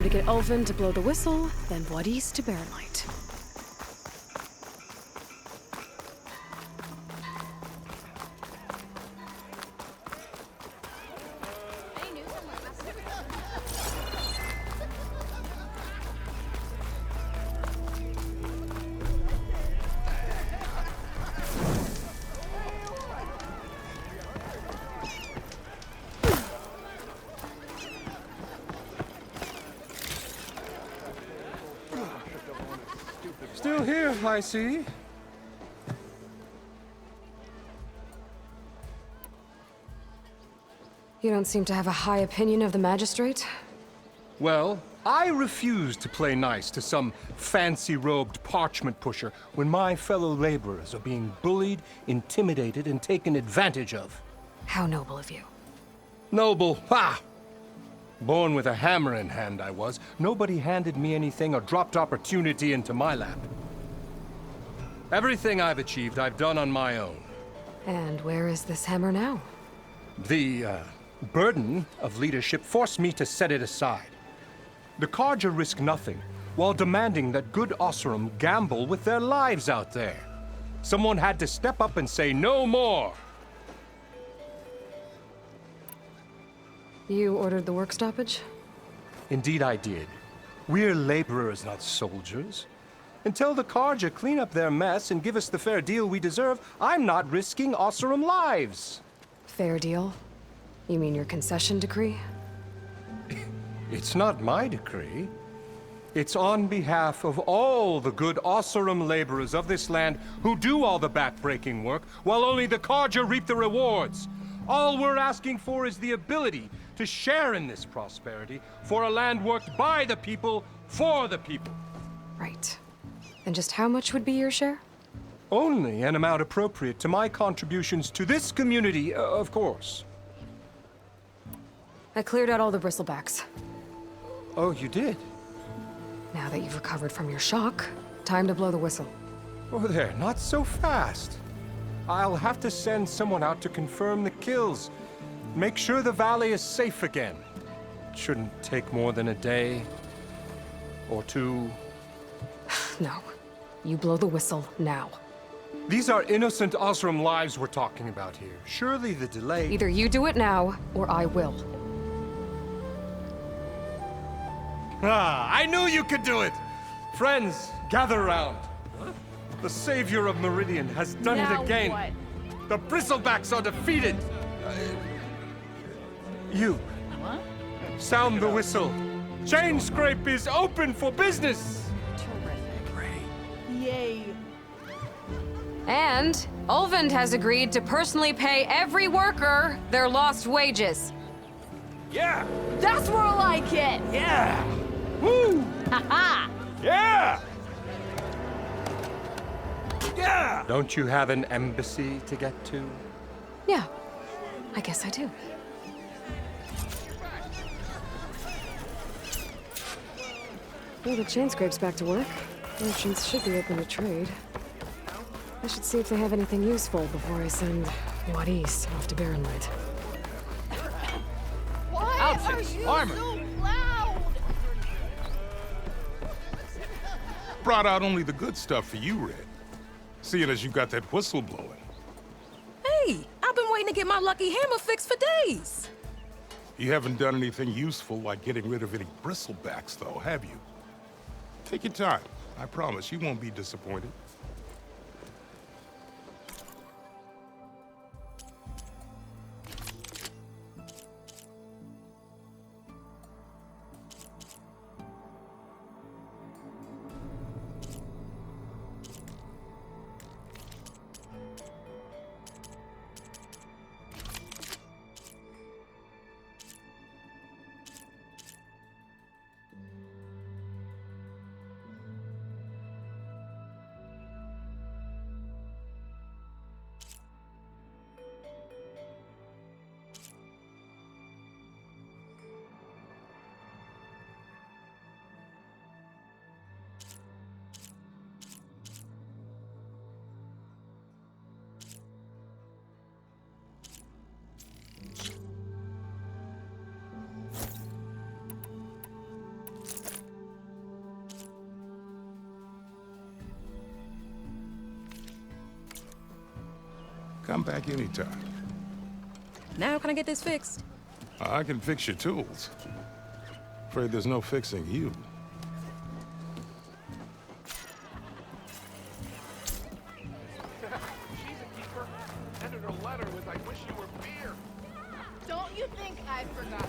To get Ulvin to blow the whistle, then Wadis to bear light. Still here, I see. You don't seem to have a high opinion of the magistrate? Well, I refuse to play nice to some fancy-robed parchment pusher when my fellow laborers are being bullied, intimidated, and taken advantage of. How noble of you. Noble, ha! Born with a hammer in hand, I was. Nobody handed me anything or dropped opportunity into my lap. Everything I've achieved, I've done on my own. And where is this hammer now? The burden of leadership forced me to set it aside. The Carja risk nothing, while demanding that good Osseram gamble with their lives out there. Someone had to step up and say no more. You ordered the work stoppage? Indeed I did. We're laborers, not soldiers. Until the Carja clean up their mess and give us the fair deal we deserve, I'm not risking Osseram lives. Fair deal? You mean your concession decree? It's not my decree. It's on behalf of all the good Osseram laborers of this land who do all the backbreaking work, while only the Carja reap the rewards. All we're asking for is the ability to share in this prosperity for a land worked by the people, for the people. Right. And just how much would be your share? Only an amount appropriate to my contributions to this community, of course. I cleared out all the bristlebacks. Oh, you did? Now that you've recovered from your shock, time to blow the whistle. Oh, there, not so fast. I'll have to send someone out to confirm the kills. Make sure the valley is safe again. It shouldn't take more than a day or two. No. You blow the whistle now. These are innocent Osram lives we're talking about here. Surely the delay... Either you do it now, or I will. Ah, I knew you could do it! Friends, gather round. The savior of Meridian has done it again. What? The bristlebacks are defeated. You, sound the whistle. Chain Scrape is open for business. Yay. And Ulvin has agreed to personally pay every worker their lost wages. Yeah, That's more like it. yeah. Woo! Ha Yeah! Yeah! Don't you have an embassy to get to? Yeah, I guess I do. Well, the chain scrape's back to work. Merchants should be open to trade. I should see if they have anything useful before I send Wadis off to Barrenlight. Why Outfits, are you armor. so loud? Brought out only the good stuff for you, Red. Seeing as you got that whistle blowing. Hey, I've been waiting to get my lucky hammer fixed for days. You haven't done anything useful like getting rid of any bristlebacks, though, have you? Take your time. I promise you won't be disappointed. Come back anytime. Now can I get this fixed? I can fix your tools. Afraid there's no fixing you. Don't you think I forgot?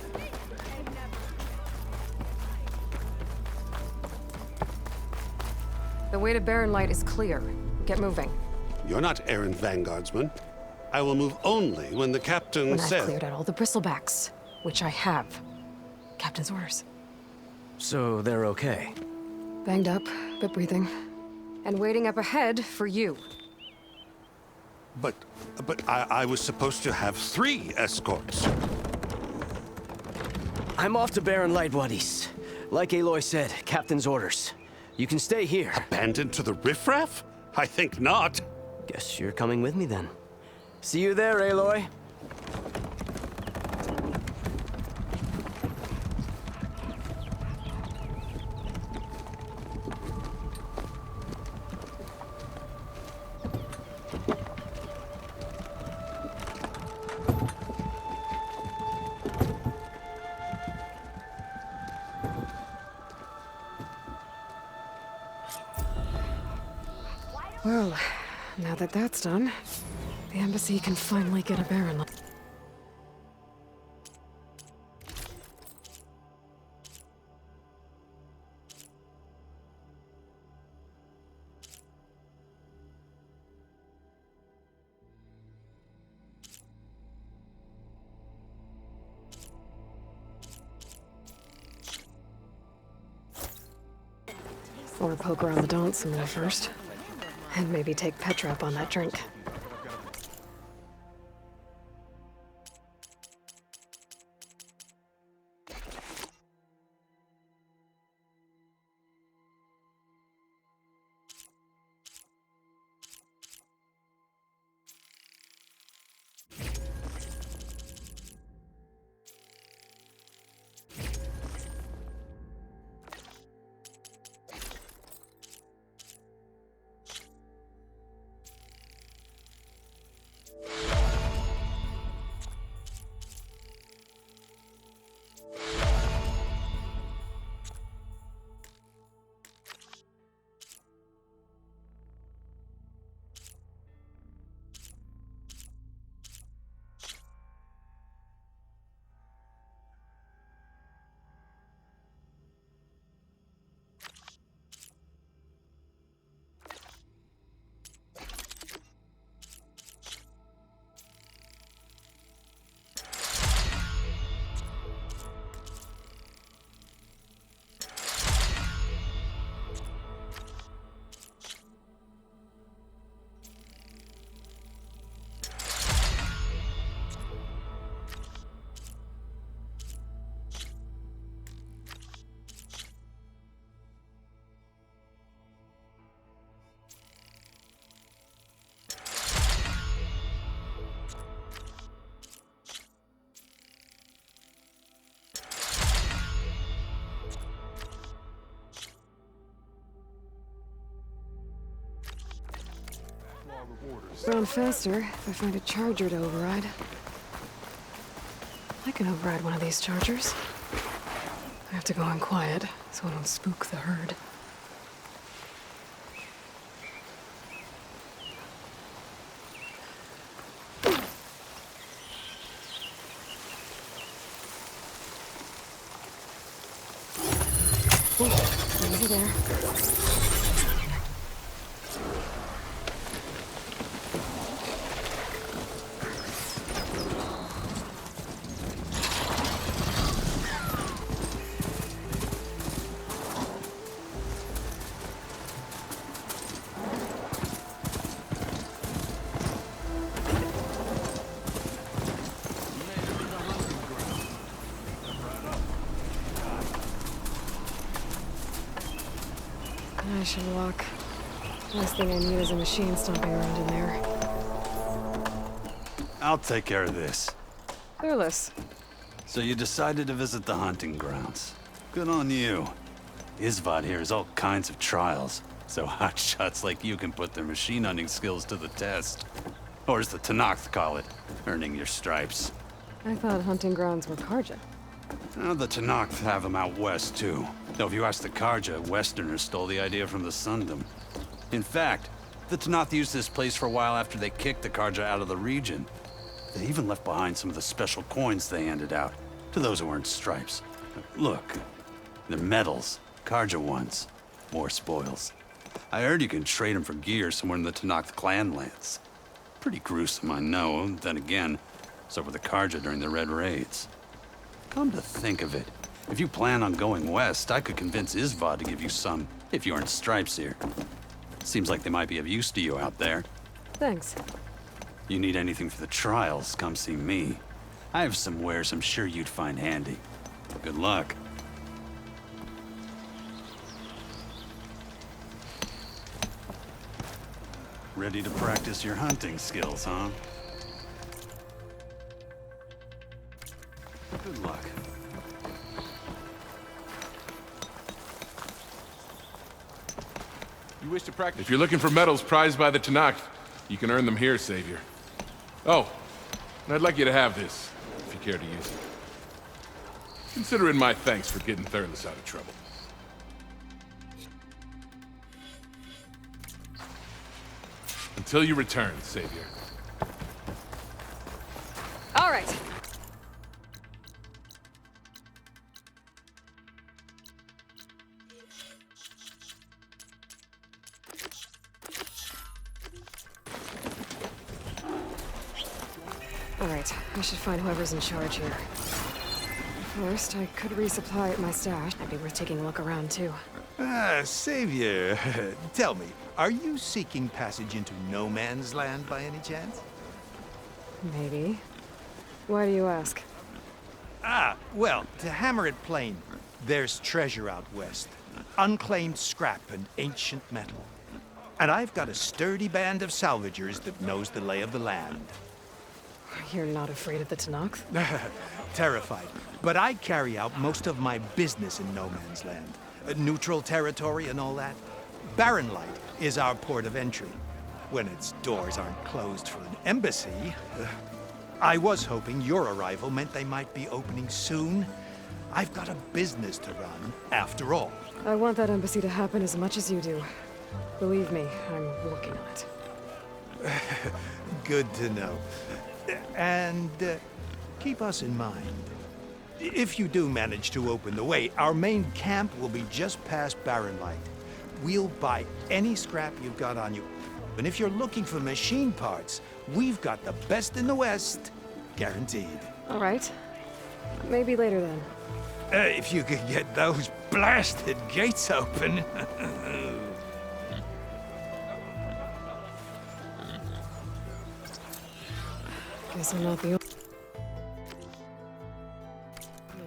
The way to Barren Light is clear. Get moving. You're not errant vanguardsman. I will move only when the captain When I've says... cleared out all the bristlebacks, which I have. Captain's orders. So they're okay? Banged up, but breathing. And waiting up ahead for you. But I was supposed to have 3 escorts. I'm off to Barren Light, Wadis. Like Aloy said, Captain's orders. You can stay here. Abandoned to the riffraff? I think not. Guess you're coming with me then. See you there, Aloy. Well, now that that's done, the embassy can finally get a Barren Light. Or poke around the dance some more first. And maybe take Petra up on that drink. Run faster if I find a charger to override. I can override one of these chargers. I have to go in quiet so I don't spook the herd. Ooh, easy there. I should walk. Last thing I need is a machine stomping around in there. I'll take care of this. Clueless. So you decided to visit the hunting grounds. Good on you. Isvad here has all kinds of trials, so hotshots like you can put their machine hunting skills to the test. Or as the Tenakth call it, earning your stripes. I thought hunting grounds were Karja. The Tenakth have them out west, too. Though if you ask the Karja, Westerners stole the idea from the Sundom. In fact, the Tenakth used this place for a while after they kicked the Karja out of the region. They even left behind some of the special coins they handed out to those who earned stripes. Look, they're medals, Karja ones. More spoils. I heard you can trade them for gear somewhere in the Tenakth clan lands. Pretty gruesome, I know. Then again, so were the Karja during the Red Raids. Come to think of it, if you plan on going west, I could convince Isvad to give you some, if you earn stripes here. Seems like they might be of use to you out there. Thanks. You need anything for the trials, come see me. I have some wares I'm sure you'd find handy. Good luck. Ready to practice your hunting skills, huh? Good luck. You wish to practice? If you're looking for medals prized by the Tenakth, you can earn them here, Savior. Oh, and I'd like you to have this, if you care to use it. Consider it my thanks for getting Thurles out of trouble. Until you return, Savior. All right. All right, I should find whoever's in charge here. First, I could resupply at my stash. Might be worth taking a look around, too. Savior, tell me, are you seeking passage into no man's land by any chance? Maybe. Why do you ask? Well, to hammer it plain, there's treasure out west. Unclaimed scrap and ancient metal. And I've got a sturdy band of salvagers that knows the lay of the land. You're not afraid of the Tenakth? Terrified. But I carry out most of my business in no man's land. Neutral territory and all that. Barren Light is our port of entry. When its doors aren't closed for an embassy. I was hoping your arrival meant they might be opening soon. I've got a business to run, after all. I want that embassy to happen as much as you do. Believe me, I'm working on it. Good to know. And keep us in mind. If you do manage to open the way, our main camp will be just past Barren Light. We'll buy any scrap you've got on you. And if you're looking for machine parts, we've got the best in the West, guaranteed. All right. Maybe later then. If you could get those blasted gates open. Guess I'm not the only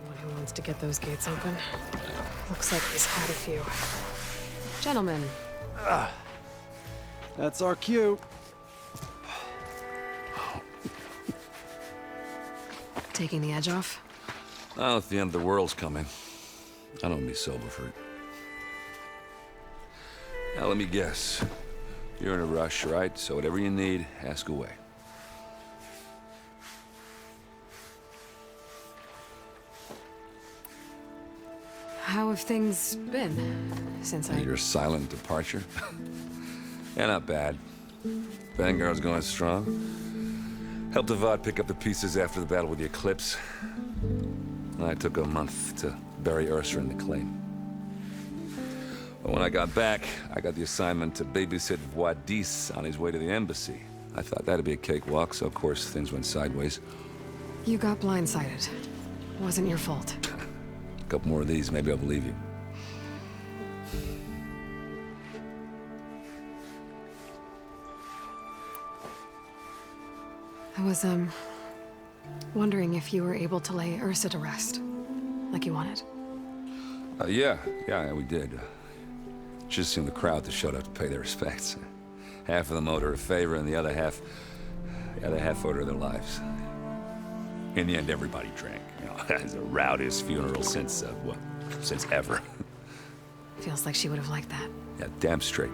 one who wants to get those gates open. Looks like he's had a few. Gentlemen. That's our cue. Taking the edge off? Well, if the end of the world's coming, I don't be sober for it. Now, let me guess. You're in a rush, right? So whatever you need, ask away. How have things been since Your silent departure? Yeah, not bad. Vanguard's going strong. Helped Avad pick up the pieces after the battle with the Eclipse. I took a month to bury Ursa in the claim. But when I got back, I got the assignment to babysit Wadis on his way to the embassy. I thought that'd be a cakewalk, so of course things went sideways. You got blindsided. Wasn't your fault. A couple more of these, maybe I'll believe you. I was, wondering if you were able to lay Ursa to rest, like you wanted. Yeah, we did. Just seemed the crowd that showed up to pay their respects. Half of them owed her a favor, and the other half owed her their lives. In the end, everybody drank. You know, it's the rowdiest funeral since ever. Feels like she would have liked that. Yeah, damn straight.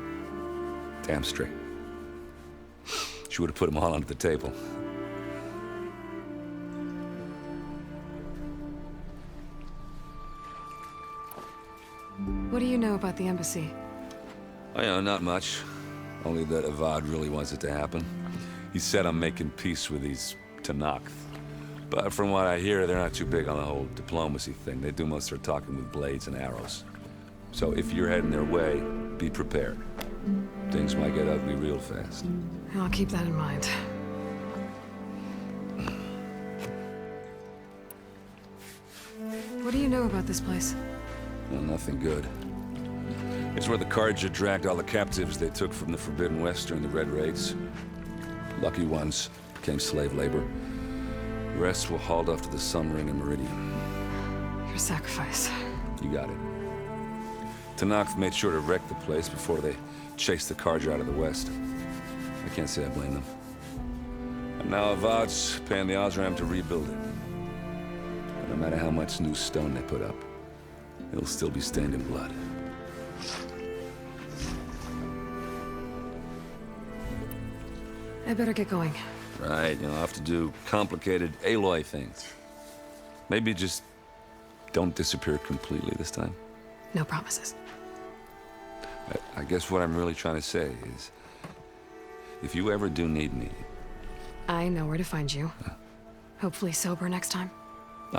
Damn straight. She you would have put them all under the table. What do you know about the embassy? Oh, yeah, not much. Only that Avad really wants it to happen. He said I'm making peace with these Tanakh. But from what I hear, they're not too big on the whole diplomacy thing. They do most of their talking with blades and arrows. So if you're heading their way, be prepared. Things might get ugly real fast. I'll keep that in mind. What do you know about this place? Well, nothing good. It's where the Carja dragged all the captives they took from the Forbidden West during the Red Raids. Lucky ones became slave labor. The rest were hauled off to the Sun Ring and Meridian. Your sacrifice. You got it. Tanakh made sure to wreck the place before they chased the Carja out of the West. I can't say I blame them. And now Avad's paying the Osram to rebuild it. And no matter how much new stone they put up, it'll still be stained in blood. I better get going. Right, I'll have to do complicated Aloy things. Maybe just don't disappear completely this time. No promises. I guess what I'm really trying to say is, if you ever do need me... I know where to find you. Hopefully sober next time.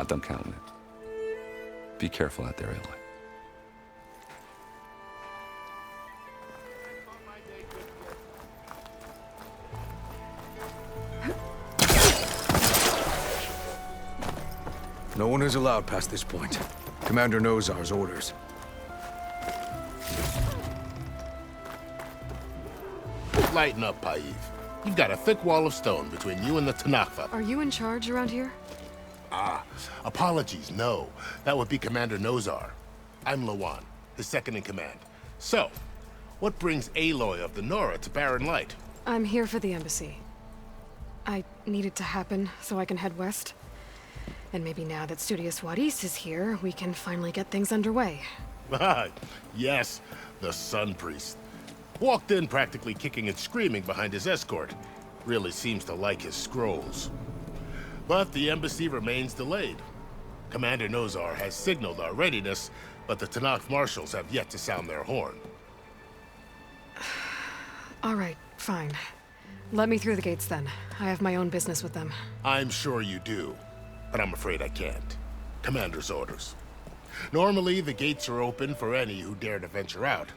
Don't count on it. Be careful out there, Aloy. No one is allowed past this point. Commander Nozar's orders. Lighten up, Paiv. You've got a thick wall of stone between you and the Tanakh. Are you in charge around here? Apologies, no. That would be Commander Nozar. I'm Lawan, his second-in-command. So, what brings Aloy of the Nora to Barren Light? I'm here for the embassy. I need it to happen so I can head west. And maybe now that Studious Wadis is here, we can finally get things underway. Yes, the Sun Priest. Walked in practically kicking and screaming behind his escort. Really seems to like his scrolls. But the embassy remains delayed. Commander Nozar has signaled our readiness, but the Tanakh marshals have yet to sound their horn. All right, fine. Let me through the gates then. I have my own business with them. I'm sure you do, but I'm afraid I can't. Commander's orders. Normally, the gates are open for any who dare to venture out.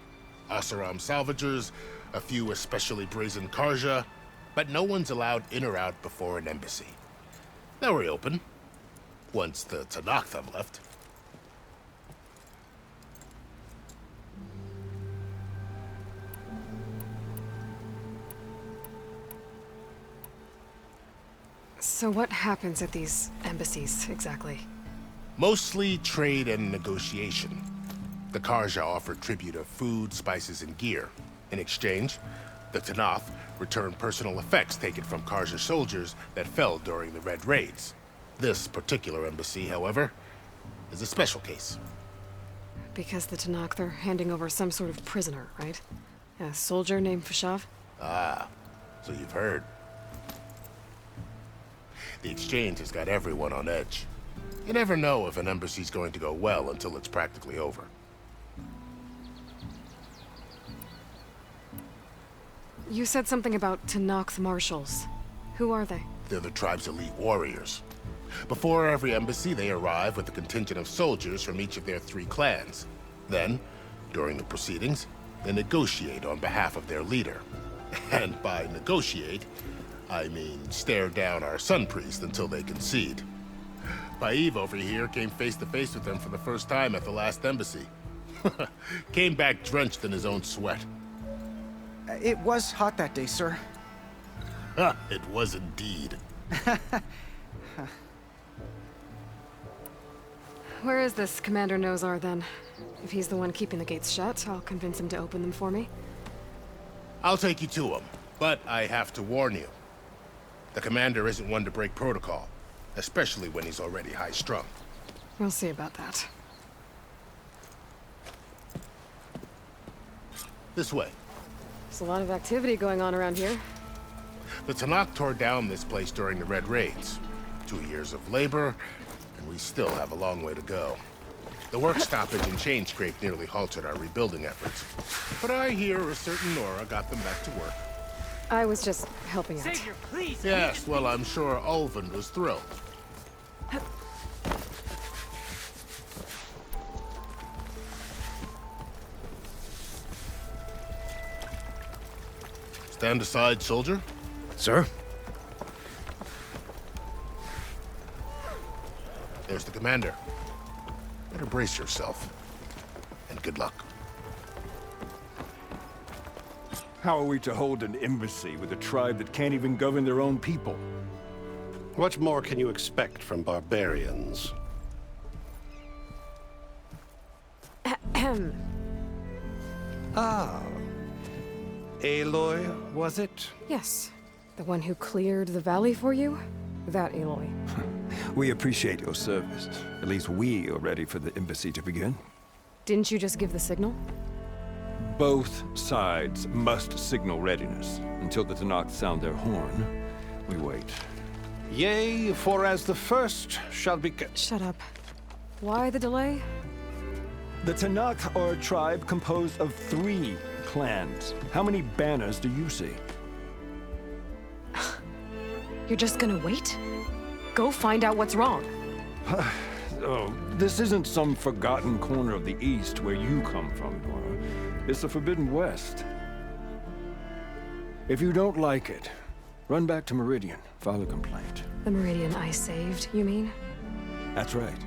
Oseram salvagers, a few especially brazen Carja, but no one's allowed in or out before an embassy. They'll reopen, once the Tanakh have left. So what happens at these embassies, exactly? Mostly trade and negotiation. The Carja offer tribute of food, spices, and gear. In exchange, the Tanakh return personal effects taken from Carja soldiers that fell during the Red Raids. This particular embassy, however, is a special case. Because the Tanakh are handing over some sort of prisoner, right? A soldier named Fashav? Ah, so you've heard. The exchange has got everyone on edge. You never know if an embassy's going to go well until it's practically over. You said something about Tanakh marshals. Who are they? They're the tribe's elite warriors. Before every embassy, they arrive with a contingent of soldiers from each of their 3 clans. Then, during the proceedings, they negotiate on behalf of their leader. And by negotiate, I mean stare down our Sun Priest until they concede. Paiv over here came face to face with them for the first time at the last embassy. Came back drenched in his own sweat. It was hot that day, sir. It was indeed. Where is this Commander Nozar, then? If he's the one keeping the gates shut, I'll convince him to open them for me. I'll take you to him, but I have to warn you. The commander isn't one to break protocol, especially when he's already high-strung. We'll see about that. This way. There's a lot of activity going on around here. The Tanakh tore down this place during the Red Raids. 2 years of labor, and we still have a long way to go. The work stoppage and chain scrape nearly halted our rebuilding efforts. But I hear a certain Nora got them back to work. I was just helping out. Savior, please. Yes, well, I'm sure Ulvin was thrilled. Stand aside, soldier. Sir? There's the commander. Better brace yourself. And good luck. How are we to hold an embassy with a tribe that can't even govern their own people? What more can you expect from barbarians? Ah. Aloy, was it? Yes. The one who cleared the valley for you? That Aloy. We appreciate your service. At least we are ready for the embassy to begin. Didn't you just give the signal? Both sides must signal readiness. Until the Tanakh sound their horn, we wait. Yea, for as the first shall be... Shut up. Why the delay? The Tanakh are a tribe composed of 3 clans. How many banners do you see? You're just gonna wait? Go find out what's wrong. Oh, this isn't some forgotten corner of the East where you come from, Nora. It's the Forbidden West. If you don't like it, run back to Meridian, file a complaint. The Meridian I saved, you mean? That's right.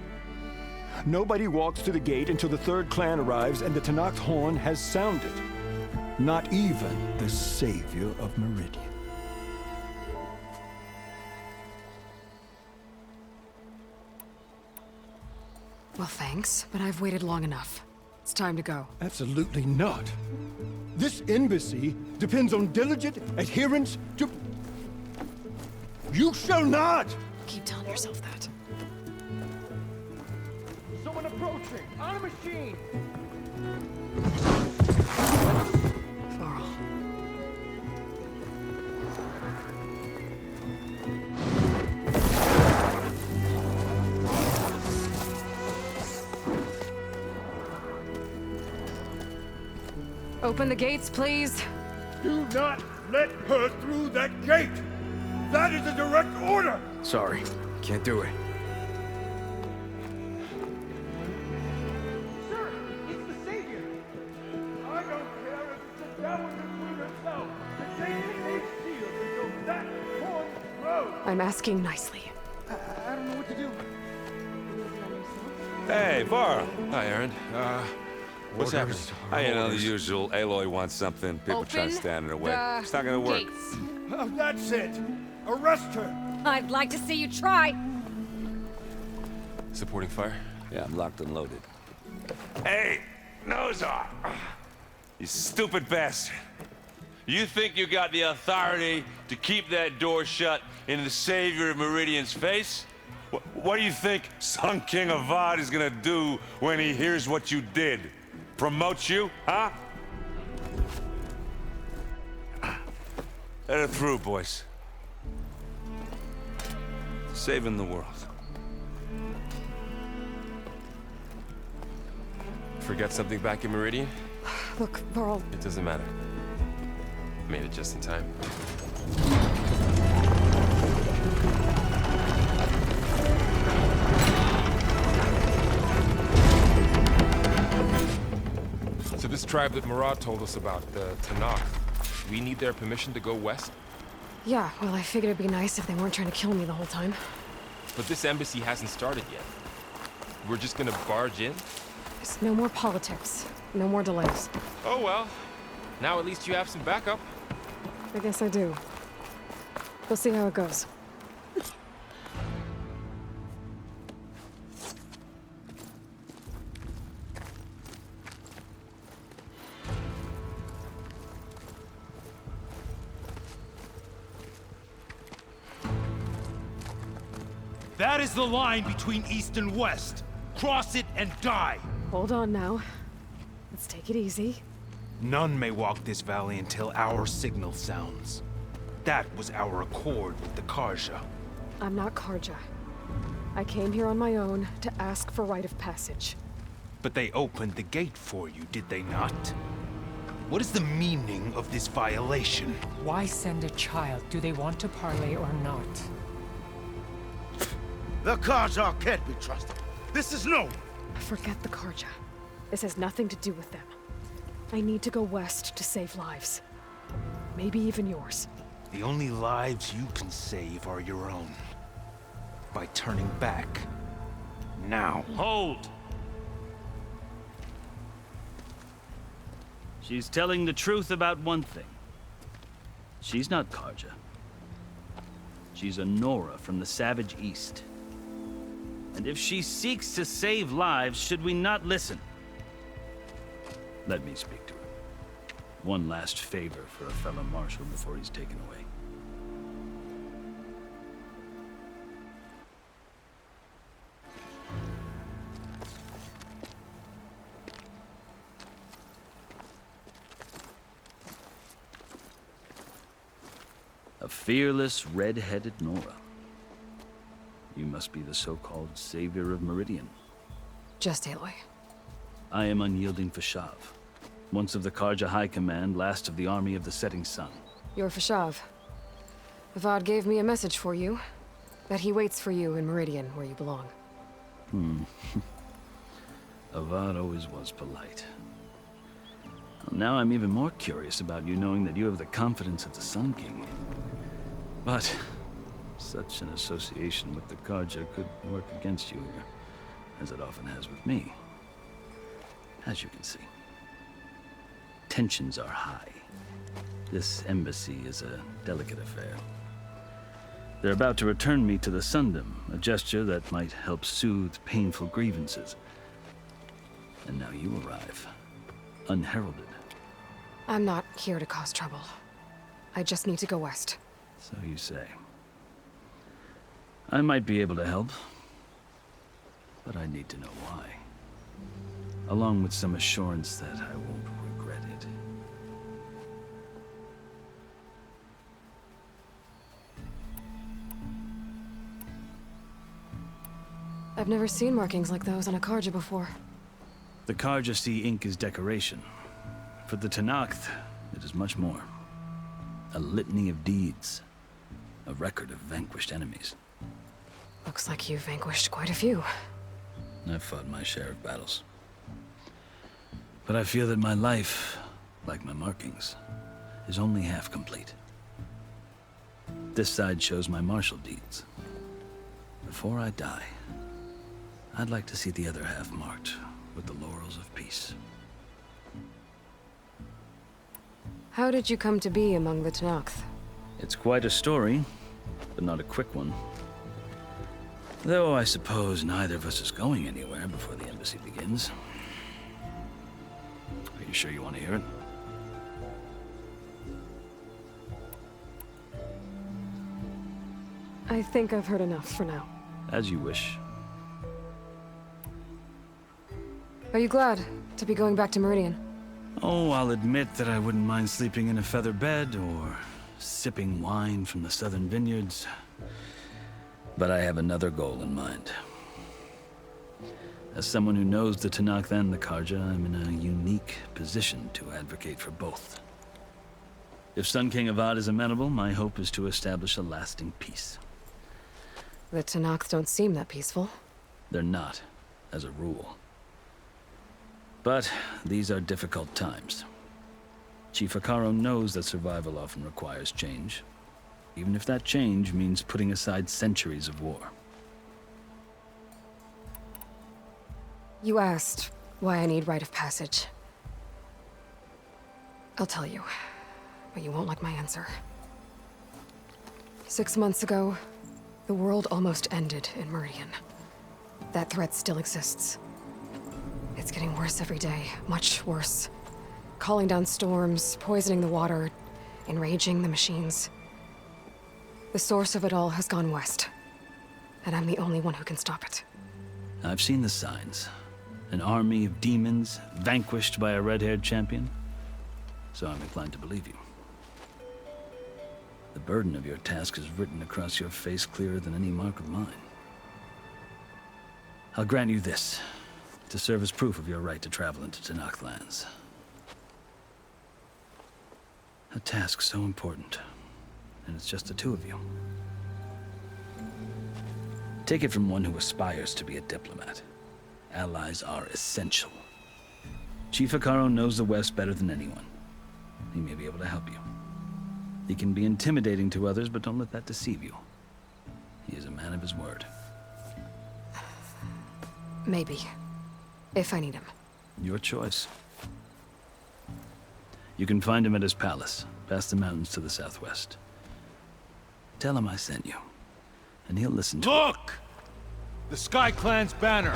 Nobody walks to the gate until the 3rd clan arrives and the Tanakh's horn has sounded. Not even the savior of Meridian. Well, thanks, but I've waited long enough. It's time to go. Absolutely not. This embassy depends on diligent adherence to... You shall not! Keep telling yourself that. Someone approaching! On a machine! Varl. Open the gates, please. Do not let her through that gate! That is a direct order! Sorry, can't do it. Sir, it's the Savior! I don't care if it's the devil between herself. The Savior needs shield until that horn grows! I'm asking nicely. I don't know what to do. Hey, Varl. Hi, Aaron. What's happening? You know, the usual. Aloy wants something. People try to Open stand in her way. the It's not gonna work. gates. That's it! Arrest her! I'd like to see you try. Supporting fire? Yeah, I'm locked and loaded. Hey, Nozar! You stupid bastard. You think you got the authority to keep that door shut in the savior of Meridian's face? What do you think Sun King Avad is gonna do when he hears what you did? Promote you, huh? Let her through, boys. Saving the world. Forget something back in Meridian? Look, Varl. It doesn't matter. Made it just in time. So this tribe that Murad told us about, the Tanakh, we need their permission to go west? Yeah, well, I figured it'd be nice if they weren't trying to kill me the whole time. But this embassy hasn't started yet. We're just gonna barge in? There's no more politics. No more delays. Oh well. Now at least you have some backup. I guess I do. We'll see how it goes. That is the line between East and West. Cross it and die. Hold on now. Let's take it easy. None may walk this valley until our signal sounds. that was our accord with the Karja. I'm not Karja. I came here on my own to ask for rite of passage. But they opened the gate for you, did they not? What is the meaning of this violation? Why send a child? Do they want to parley or not? The Karja can't be trusted. This is known. Forget the Karja. This has nothing to do with them. I need to go west to save lives. Maybe even yours. The only lives you can save are your own. By turning back. Now. Hold! She's telling the truth about one thing. She's not Karja. She's a Nora from the Savage East. And if she seeks to save lives, should we not listen? Let me speak to her. One last favor for a fellow marshal before he's taken away. A fearless, red-headed Nora. You must be the so-called savior of Meridian. Just Aloy. I am unyielding Fashav, once of the Karja High Command, last of the army of the Setting Sun. You're Fashav. Avad gave me a message for you. That he waits for you in Meridian, where you belong. Avad always was polite. Well, now I'm even more curious about you knowing that you have the confidence of the Sun King. But such an association with the Karja could work against you here, as it often has with me. As you can see, tensions are high. This embassy is a delicate affair. They're about to return me to the Sundom, a gesture that might help soothe painful grievances. And now you arrive, unheralded. I'm not here to cause trouble. I just need to go west. So you say. I might be able to help, but I need to know why. Along with some assurance that I won't regret it. I've never seen markings like those on a Karja before. The Karja see ink as decoration. For the Tenakth, it is much more. A litany of deeds. A record of vanquished enemies. Looks like you've vanquished quite a few. I've fought my share of battles. But I feel that my life, like my markings, is only half complete. This side shows my martial deeds. Before I die, I'd like to see the other half marked with the laurels of peace. How did you come to be among the Tenakth? It's quite a story, but not a quick one. Though I suppose neither of us is going anywhere before the embassy begins. Are you sure you want to hear it? I think I've heard enough for now. As you wish. Are you glad to be going back to Meridian? Oh, I'll admit that I wouldn't mind sleeping in a feather bed or sipping wine from the southern vineyards. But I have another goal in mind. As someone who knows the Tenakth and the Karja, I'm in a unique position to advocate for both. If Sun King Avad is amenable, my hope is to establish a lasting peace. The Tenakth don't seem that peaceful. They're not, as a rule. But these are difficult times. Chief Akaro knows that survival often requires change, even if that change means putting aside centuries of war. You asked why I need rite of passage. I'll tell you, but you won't like my answer. 6 months ago, the world almost ended in Meridian. That threat still exists. It's getting worse every day, much worse. Calling down storms, poisoning the water, enraging the machines. The source of it all has gone west, and I'm the only one who can stop it. I've seen the signs. An army of demons vanquished by a red-haired champion. So I'm inclined to believe you. The burden of your task is written across your face clearer than any mark of mine. I'll grant you this, to serve as proof of your right to travel into Tanakh lands. A task so important, and it's just the two of you. Take it from one who aspires to be a diplomat. Allies are essential. Chief Hikaru knows the West better than anyone. He may be able to help you. He can be intimidating to others, but don't let that deceive you. He is a man of his word. Maybe. If I need him. Your choice. You can find him at his palace, past the mountains to the southwest. Tell him I sent you, and he'll listen to Look! The Sky Clan's banner!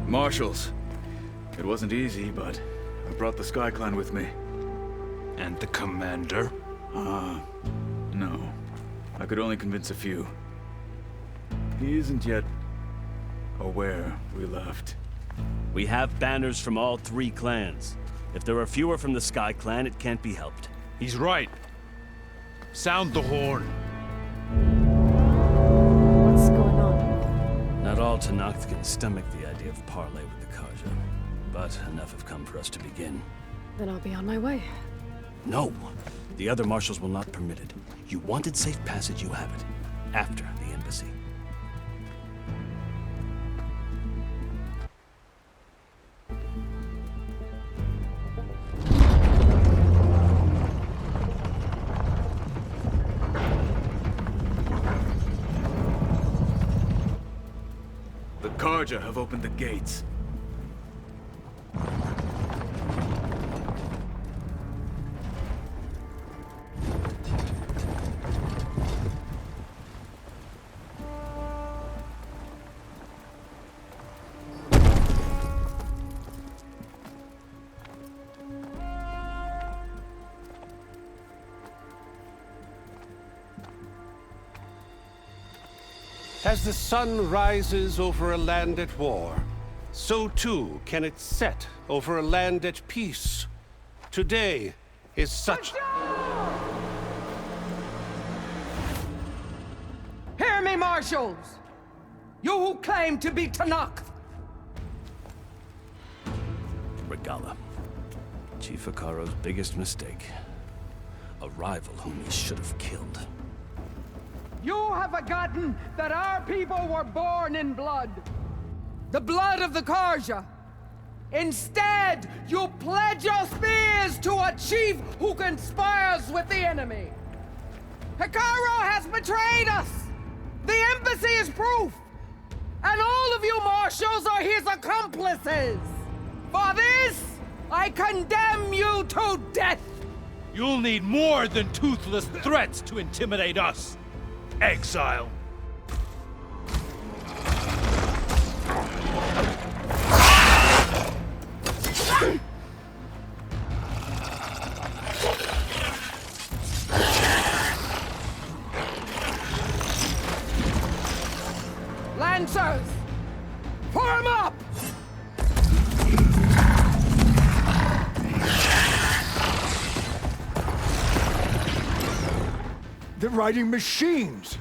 Marshals. It wasn't easy, but I brought the Sky Clan with me. And the commander? No. I could only convince a few. He isn't yet aware we left. We have banners from all three clans. If there are fewer from the Sky Clan, it can't be helped. He's right. Sound the horn. What's going on? Not all Tanakh can stomach the idea of parley with the Karja, but enough have come for us to begin. Then I'll be on my way. No! The other marshals will not permit it. You wanted safe passage, you have it. After the embassy. The Karja have opened the gates. As the sun rises over a land at war, so too can it set over a land at peace. Today is such... Hear me, marshals! You who claim to be Tanakh! Regala. Chief Hikaru's biggest mistake. A rival whom he should have killed. You have forgotten that our people were born in blood. The blood of the Karja. Instead, you pledge your spears to a chief who conspires with the enemy. Hikaru has betrayed us! The embassy is proof! And all of you marshals are his accomplices! For this, I condemn you to death! You'll need more than toothless threats to intimidate us. Exile. Lancers! Form up! They're riding machines!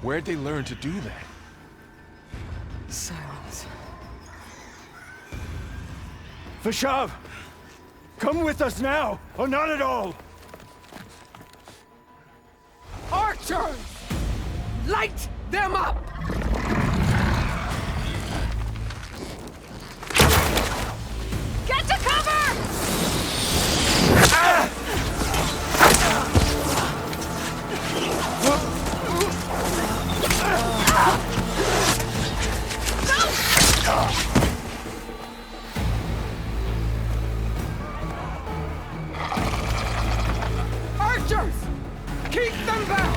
Where'd they learn to do that? Silence. Vashav! Come with us now, or not at all! Archers! Light them up! Get to cover! Archers! Keep them back!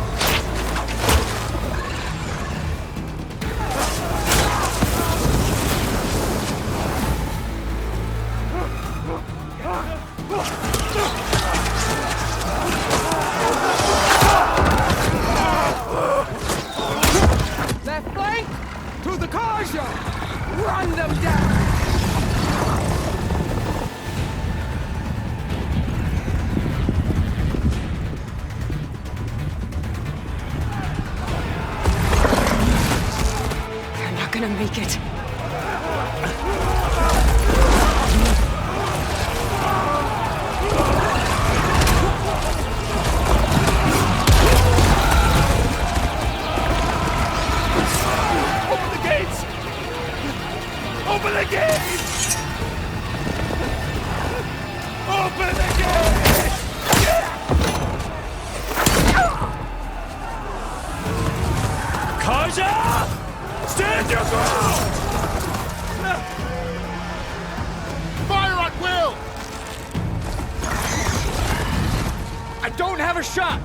Left flank! To the Karja! Run them down! gonna make it. Open the gates! Open the gates! Open the gates! Kaja! Stand your ground! Fire at will! I don't have a shot!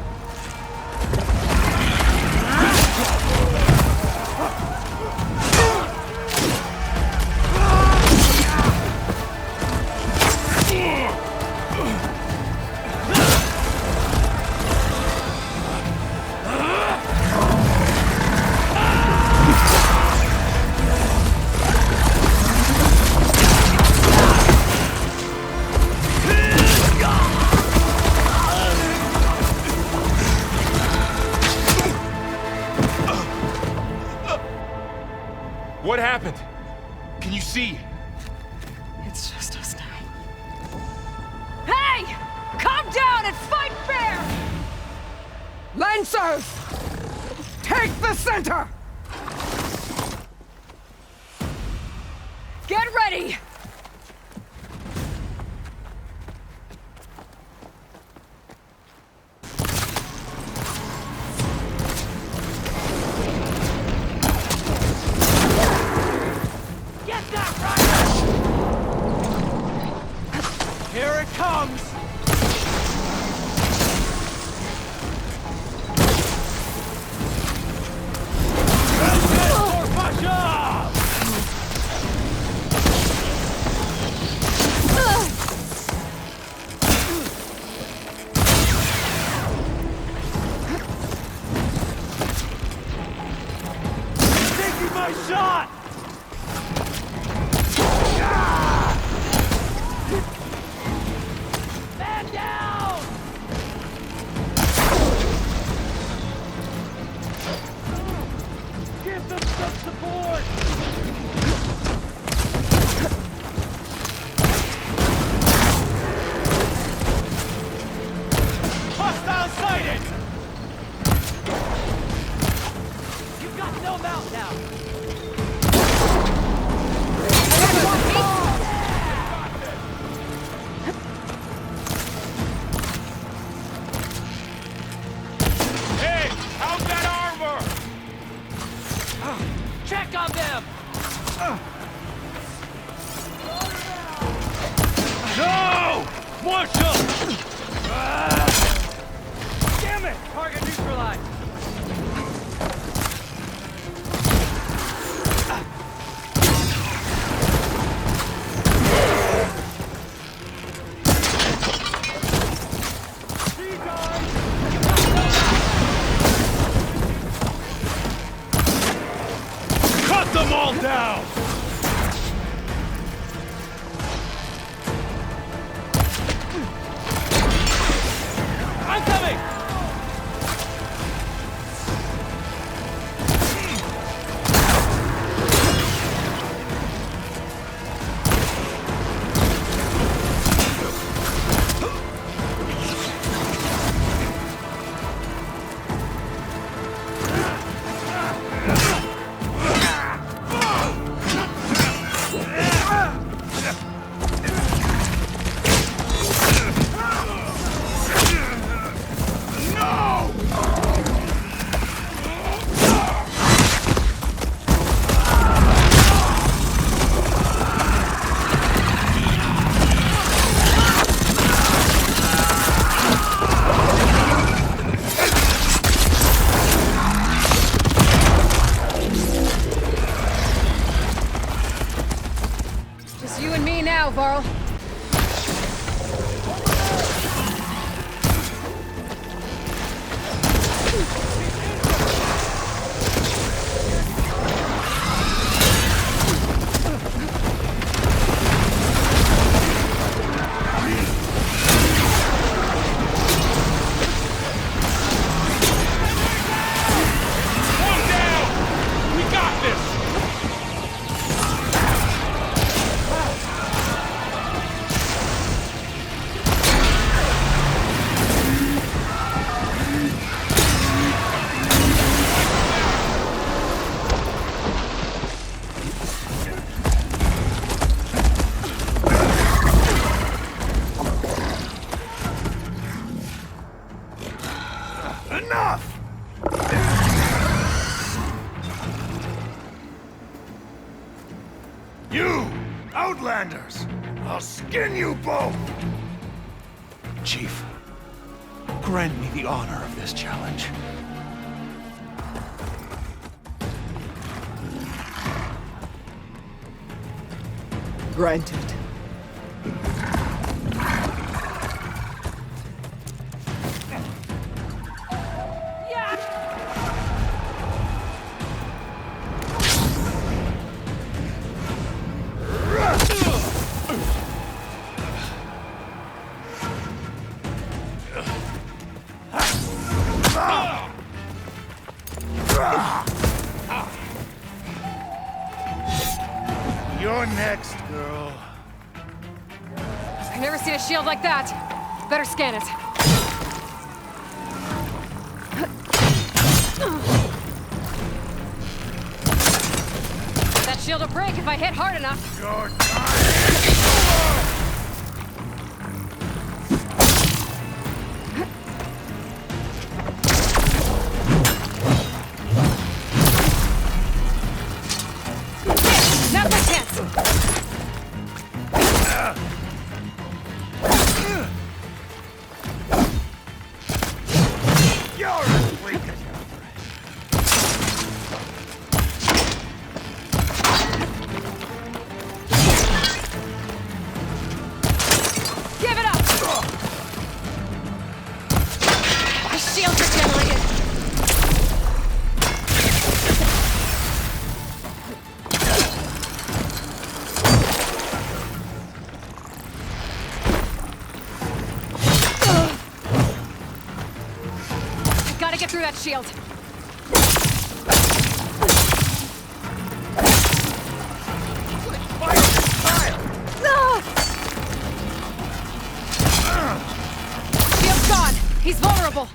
What happened? Can you see? It's just us now. Hey! Calm down and fight fair! Lancers! Take the center! Get ready! Get that right! Here it comes! Taking my shot! Man down! Give them some support! Hostile sighted! You've got no mount now! Hey, how's that armor? Check on them! No! Marshal! Damn it! Target neutralized! Cut them all down! I'm coming! Just you and me now, Varl. One down! We got this! You! Outlanders! I'll skin you both! Chief, grant me the honor of this challenge. Granted. You're next, girl. I've never seen a shield like that. Better scan it. That shield will break if I hit hard enough. Your time! Now's my chance! You're as weak as your Give it up! The shields are generated! Gotta get through that shield. Shield's gone. He's vulnerable.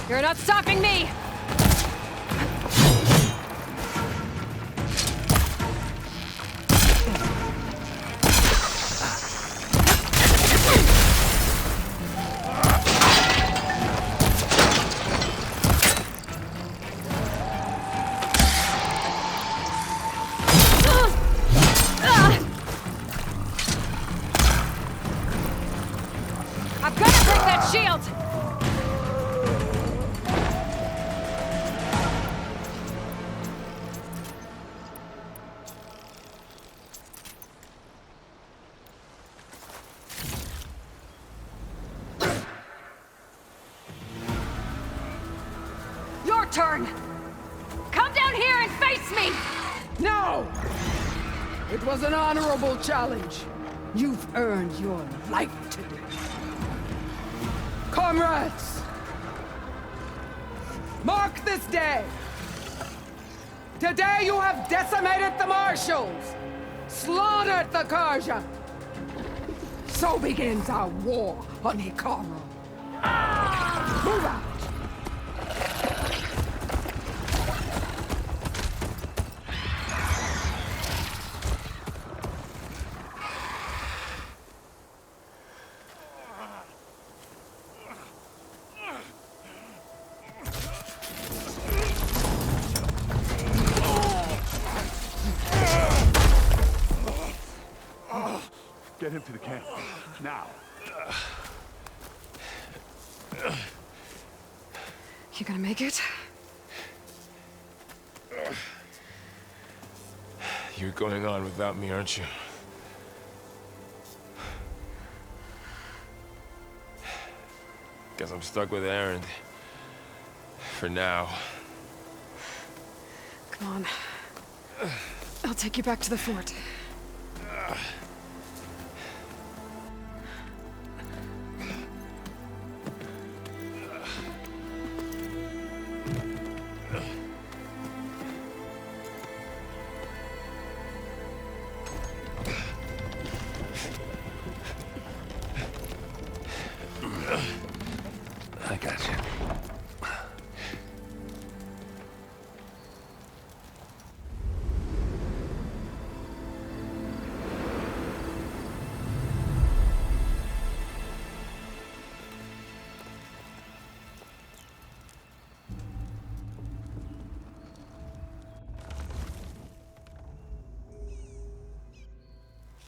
You're not stopping me! I've got to break that shield! Your turn! Come down here and face me! No! It was an honorable challenge. You've earned your life today. Comrades! Mark this day! Today you have decimated the marshals! Slaughtered the Karja! So begins our war on Hikaru. Move out! Get him to the camp. Now. You gonna make it? You're going on without me, aren't you? Guess I'm stuck with Aaron. For now. Come on. I'll take you back to the fort. I got you.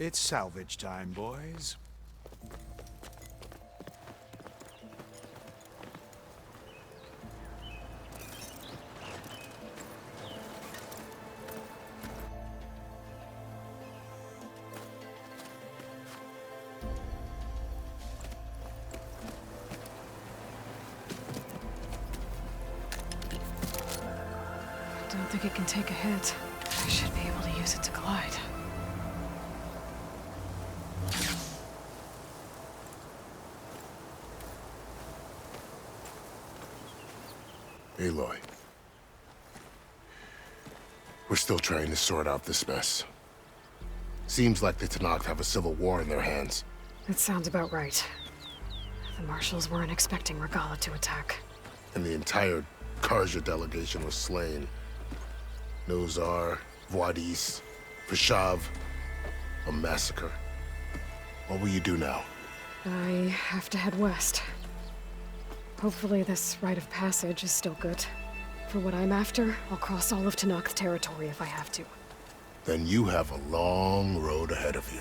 It's salvage time, boys. I don't think it can take a hit. I should be able to use it to glide. Aloy. We're still trying to sort out this mess. Seems like the Tenakth have a civil war in their hands. That sounds about right. The marshals weren't expecting Regala to attack. And the entire Karja delegation was slain. Nozar, Voidis, Vashav, a massacre. What will you do now? I have to head west. Hopefully this rite of passage is still good. For what I'm after, I'll cross all of Tenakth territory if I have to. Then you have a long road ahead of you.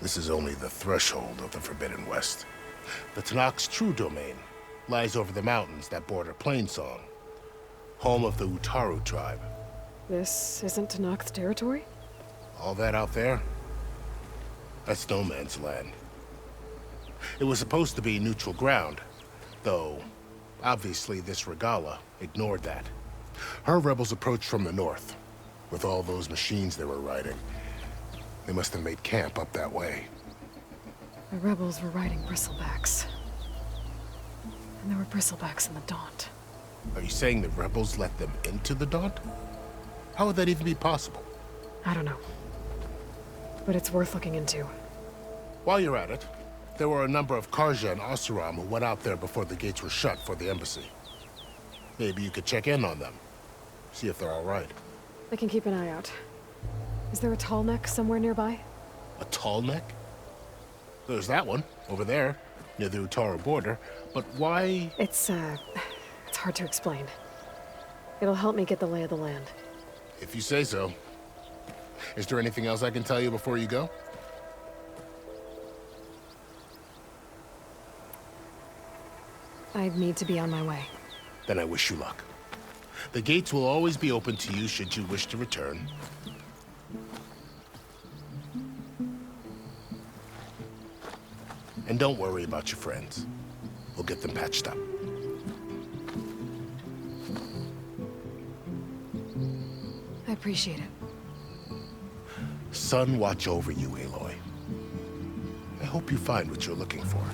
This is only the threshold of the Forbidden West. The Tenakth's true domain lies over the mountains that border Plainsong, home of the Utaru tribe. This isn't Tenakth territory? All that out there? That's no man's land. It was supposed to be neutral ground, though obviously this Regala ignored that. Her rebels approached from the north, with all those machines they were riding. They must have made camp up that way. The rebels were riding bristlebacks. And there were bristlebacks in the Daunt. Are you saying the rebels let them into the Daunt? How would that even be possible? I don't know. But it's worth looking into. While you're at it, there were a number of Karja and Oseram who went out there before the gates were shut for the embassy. Maybe you could check in on them. See if they're all right. I can keep an eye out. Is there a tall neck somewhere nearby? A tall neck? There's that one, over there, near the Utaru border. But why? It's hard to explain. It'll help me get the lay of the land. If you say so. Is there anything else I can tell you before you go? I need to be on my way. Then I wish you luck. The gates will always be open to you should you wish to return. And don't worry about your friends. We'll get them patched up. I appreciate it. Sun watch over you, Aloy. I hope you find what you're looking for.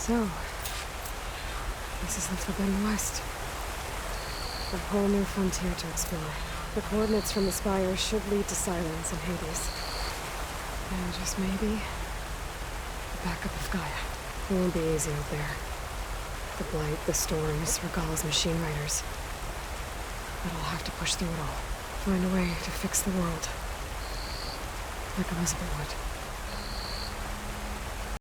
So, this is the Forbidden West. A whole new frontier to explore. The coordinates from the spire should lead to Silence and Hades. And just maybe, the backup of Gaia. It won't be easy out there. The Blight, the Storms, Regala's machine riders. But I'll have to push through it all. Find a way to fix the world. Like Elizabeth would.